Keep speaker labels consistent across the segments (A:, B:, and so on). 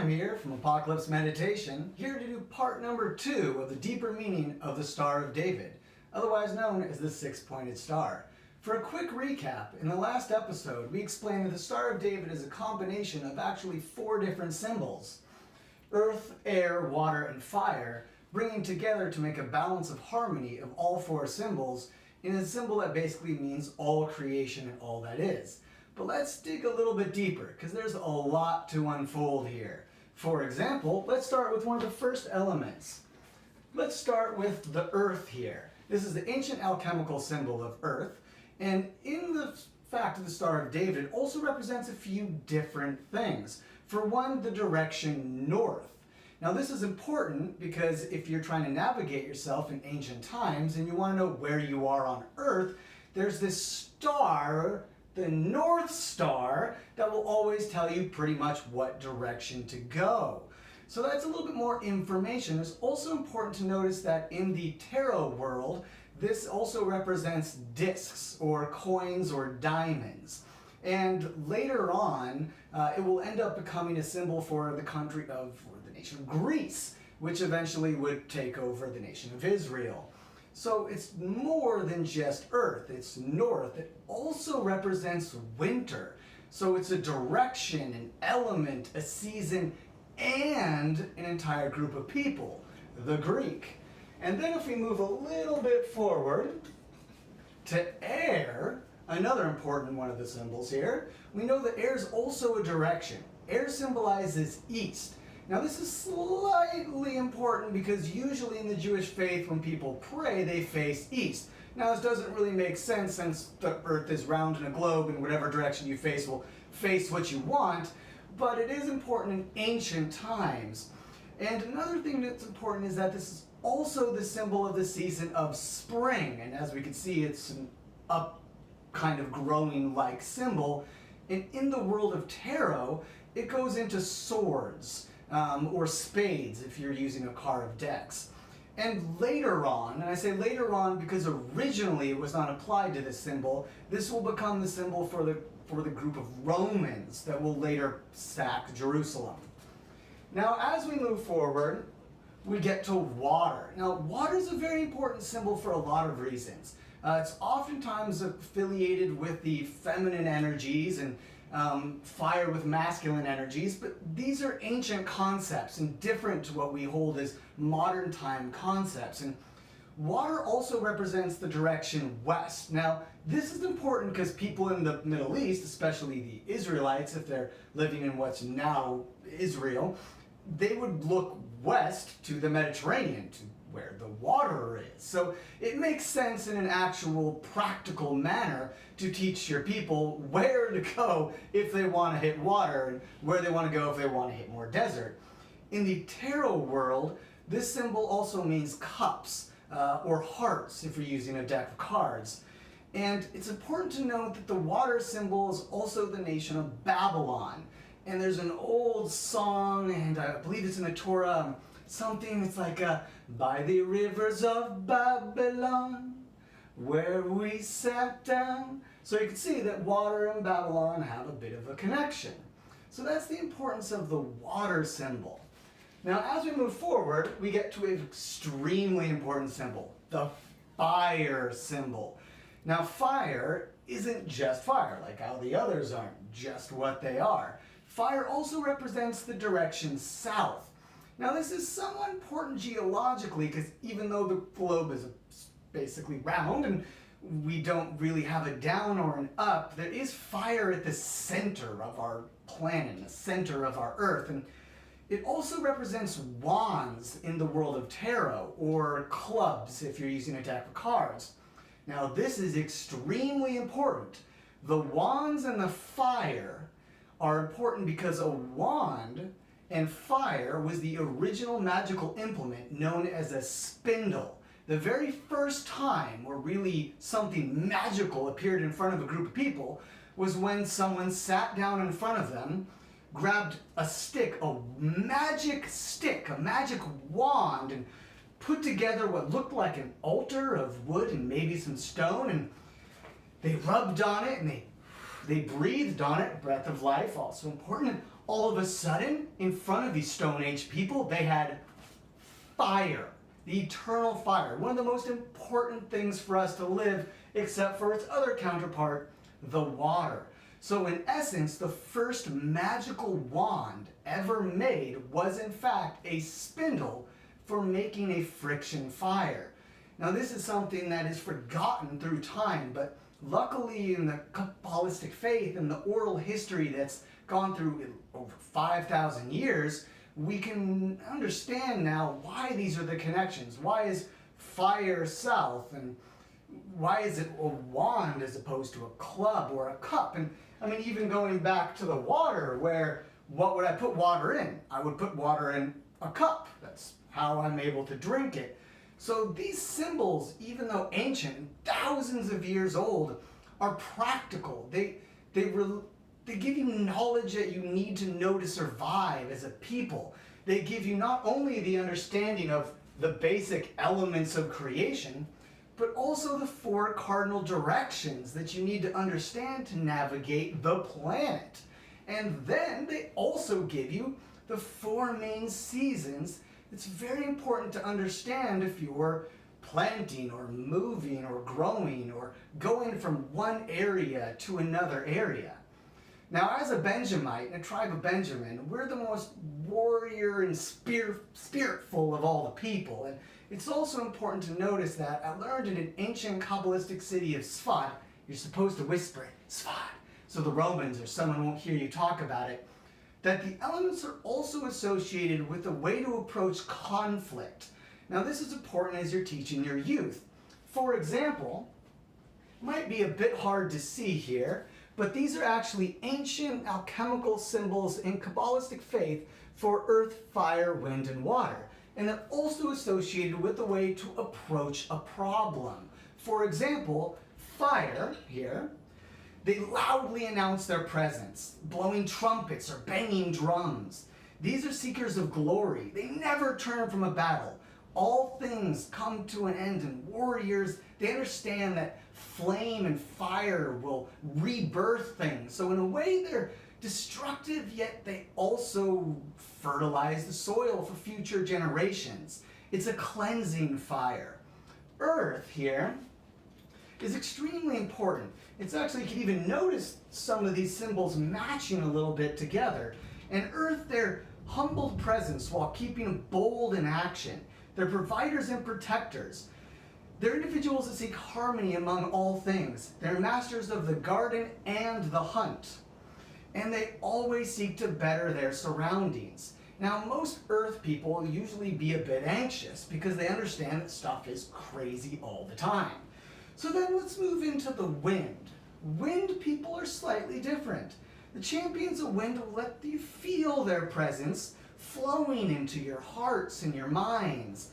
A: Sam here from Apocalypse Meditation, here to do part number 2 of the deeper meaning of the Star of David, otherwise known as the six-pointed star. For a quick recap, in the last episode we explained that the Star of David is a combination of actually 4 different symbols: earth, air, water, and fire, bringing together to make a balance of harmony of all 4 symbols in a symbol that basically means all creation and all that is. But let's dig a little bit deeper, because there's a lot to unfold here. For example, let's start with one of the first elements. Let's start with the earth here. This is the ancient alchemical symbol of earth, and in the fact of the Star of David, it also represents a few different things. For one, the direction north. Now this is important because if you're trying to navigate yourself in ancient times and you want to know where you are on earth, there's this star, the North Star, that will always tell you pretty much what direction to go. So that's a little bit more information. It's also important to notice that in the tarot world, this also represents discs or coins or diamonds. And later on, it will end up becoming a symbol for the country of, or the nation of Greece, which eventually would take over the nation of Israel. So it's more than just earth, it's north. It also represents winter. So it's a direction, an element, a season, and an entire group of people, the Greek. And then if we move a little bit forward to air, another important one of the symbols here, we know that air is also a direction. Air symbolizes east. Now this is slightly important because usually in the Jewish faith when people pray they face east. Now this doesn't really make sense since the earth is round in a globe and whatever direction you face will face what you want, but it is important in ancient times. And another thing that's important is that this is also the symbol of the season of spring, and as we can see it's an up kind of growing like symbol. And in the world of tarot it goes into swords. Or spades if you're using a card of decks. And later on, and I say later on because originally it was not applied to this symbol, this will become the symbol for the group of Romans that will later sack Jerusalem. Now as we move forward, we get to water. Now water is a very important symbol for a lot of reasons. It's oftentimes affiliated with the feminine energies and fire with masculine energies, but these are ancient concepts and different to what we hold as modern time concepts. And water also represents the direction west. Now this is important because people in the Middle East, especially the Israelites, if they're living in what's now Israel, they would look west to the Mediterranean, to where the water is. So it makes sense in an actual practical manner to teach your people where to go if they want to hit water and where they want to go if they want to hit more desert. In the tarot world, this symbol also means cups or hearts if you're using a deck of cards. And it's important to note that the water symbol is also the nation of Babylon. And there's an old song, and I believe it's in the Torah, something, it's like, by the rivers of Babylon, where we sat down. So you can see that water and Babylon have a bit of a connection. So that's the importance of the water symbol. Now as we move forward, we get to an extremely important symbol, the fire symbol. Now fire isn't just fire, like how the others aren't just what they are. Fire also represents the direction south. Now this is somewhat important geologically because even though the globe is basically round and we don't really have a down or an up, there is fire at the center of our planet, the center of our earth. And it also represents wands in the world of tarot, or clubs if you're using a deck of cards. Now this is extremely important. The wands and the fire are important because a wand and fire was the original magical implement known as a spindle. The very first time where really something magical appeared in front of a group of people was when someone sat down in front of them, grabbed a stick, a magic wand, and put together what looked like an altar of wood and maybe some stone, and they rubbed on it and they They breathed on it, breath of life, also important. And all of a sudden, in front of these Stone Age people, they had fire, the eternal fire, one of the most important things for us to live, except for its other counterpart, the water. So in essence, the first magical wand ever made was in fact a spindle for making a friction fire. Now this is something that is forgotten through time, but luckily in the Kabbalistic faith and the oral history that's gone through over 5,000 years, we can understand now why these are the connections. Why is fire south, and why is it a wand as opposed to a club or a cup? And I mean, even going back to the water, where what would I put water in? I would put water in a cup. That's how I'm able to drink it. So these symbols, even though ancient, thousands of years old, are practical. They give you knowledge that you need to know to survive as a people. They give you not only the understanding of the basic elements of creation, but also the 4 cardinal directions that you need to understand to navigate the planet. And then they also give you the 4 main seasons. It's very important to understand if you're planting or moving or growing or going from one area to another area. Now, as a Benjamite, in a tribe of Benjamin, we're the most warrior and spiritful of all the people. And it's also important to notice that I learned in an ancient Kabbalistic city of Sfat, you're supposed to whisper it, Sfat, so the Romans or someone won't hear you talk about it, that the elements are also associated with a way to approach conflict. Now, this is important as you're teaching your youth. For example, it might be a bit hard to see here, but these are actually ancient alchemical symbols in Kabbalistic faith for earth, fire, wind, and water. And they're also associated with a way to approach a problem. For example, fire here, they loudly announce their presence, blowing trumpets or banging drums. These are seekers of glory. They never turn from a battle. All things come to an end, and warriors, they understand that flame and fire will rebirth things. So in a way, they're destructive, yet they also fertilize the soil for future generations. It's a cleansing fire. Earth here is extremely important. It's actually, you can even notice some of these symbols matching a little bit together. And earth, they're humbled presence while keeping bold in action. They're providers and protectors. They're individuals that seek harmony among all things. They're masters of the garden and the hunt. And they always seek to better their surroundings. Now, most earth people will usually be a bit anxious because they understand that stuff is crazy all the time. So then let's move into the wind. Wind people are slightly different. The champions of wind will let you feel their presence flowing into your hearts and your minds.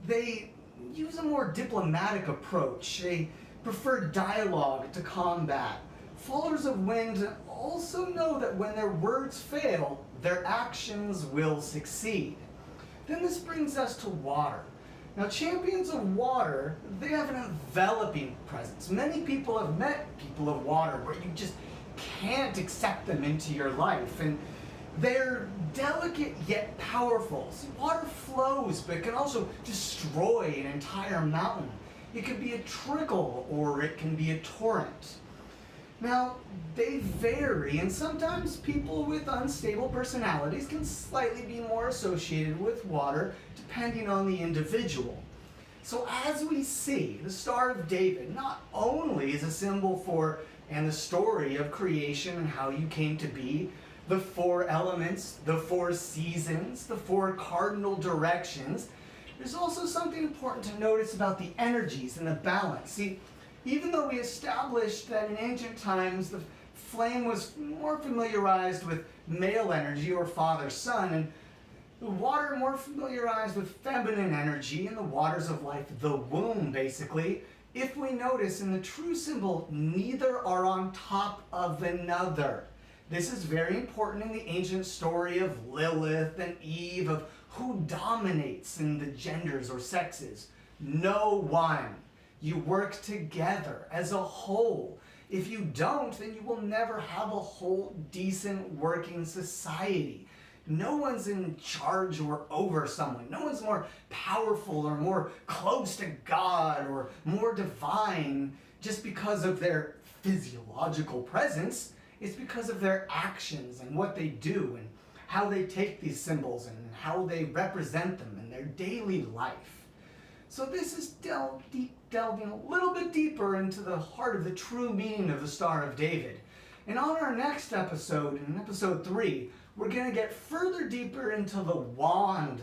A: They use a more diplomatic approach. They prefer dialogue to combat. Followers of wind also know that when their words fail, their actions will succeed. Then this brings us to water. Now, champions of water, they have an enveloping presence. Many people have met people of water where you just can't accept them into your life. And they're delicate yet powerful. See, water flows, but it can also destroy an entire mountain. It can be a trickle or it can be a torrent. Now, they vary, and sometimes people with unstable personalities can slightly be more associated with water, depending on the individual. So as we see, the Star of David not only is a symbol for and the story of creation and how you came to be, the 4 elements, the 4 seasons, the 4 cardinal directions, there's also something important to notice about the energies and the balance. See, even though we established that in ancient times the flame was more familiarized with male energy or father-son, and the water more familiarized with feminine energy and the waters of life, the womb basically, if we notice in the true symbol, neither are on top of another. This is very important in the ancient story of Lilith and Eve, of who dominates in the genders or sexes. No one. You work together as a whole. If you don't, then you will never have a whole decent working society. No one's in charge or over someone. No one's more powerful or more close to God or more divine just because of their physiological presence. It's because of their actions and what they do and how they take these symbols and how they represent them in their daily life. So this is delving a little bit deeper into the heart of the true meaning of the Star of David. And on our next episode, in episode 3, we're going to get further deeper into the wand.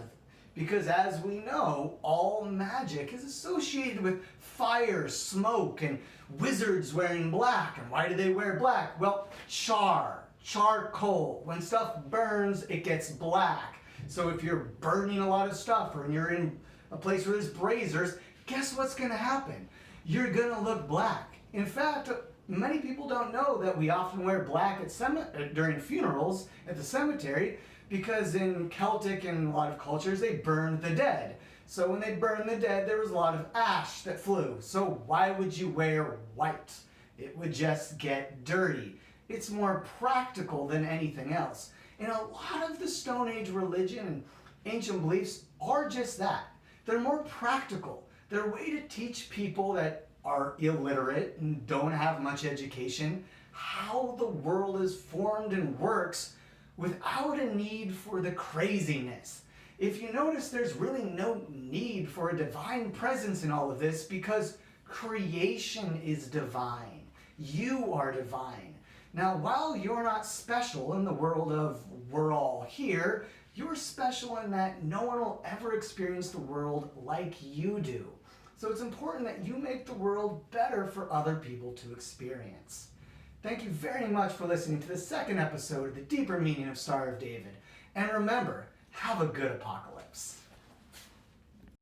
A: Because as we know, all magic is associated with fire, smoke, and wizards wearing black. And why do they wear black? Well, charcoal. When stuff burns, it gets black. So if you're burning a lot of stuff or you're in a place where there's braziers, guess what's going to happen? You're going to look black. In fact, many people don't know that we often wear black at during funerals at the cemetery, because in Celtic and a lot of cultures, they burn the dead. So when they burn the dead, there was a lot of ash that flew. So why would you wear white? It would just get dirty. It's more practical than anything else. And a lot of the Stone Age religion and ancient beliefs are just that. They're more practical. They're a way to teach people that are illiterate and don't have much education how the world is formed and works without a need for the craziness. If you notice, there's really no need for a divine presence in all of this because creation is divine. You are divine. Now, while you're not special in the world of we're all here, you're special in that no one will ever experience the world like you do. So it's important that you make the world better for other people to experience. Thank you very much for listening to the second episode of The Deeper Meaning of Star of David. And remember, have a good apocalypse.